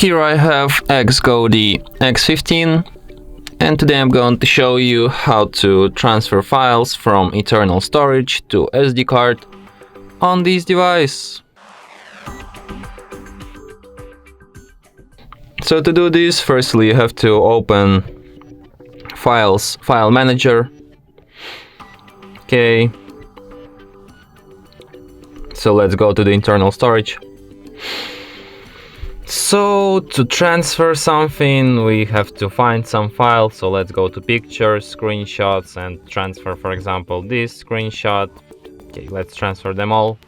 Here I have XGODY X15, and today I'm going to show you how to transfer files from internal storage to SD card on this device. So to do this, firstly you have to open File Manager. Okay. So let's go to the internal storage. So to transfer something, we have to find some file. So let's go to Pictures, Screenshots, and transfer, for example, this screenshot. Okay, let's transfer them all.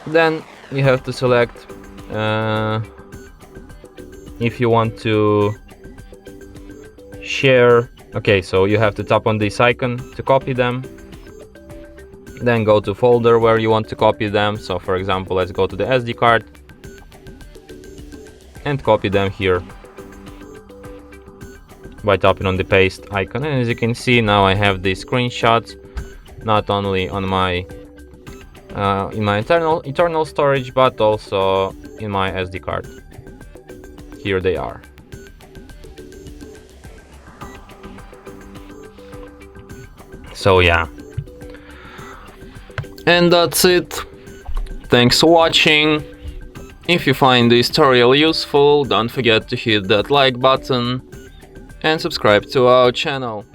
Then you have to select if you want to share. Okay, so you have to tap on this icon to copy them. Then go to folder where you want to copy them. So for example, let's go to the SD card and copy them here by tapping on the paste icon. And as you can see, now I have these screenshots not only on my in my internal storage, but also in my SD card. Here they are. So yeah, and that's it. Thanks for watching. If you find this tutorial useful, don't forget to hit that like button and subscribe to our channel.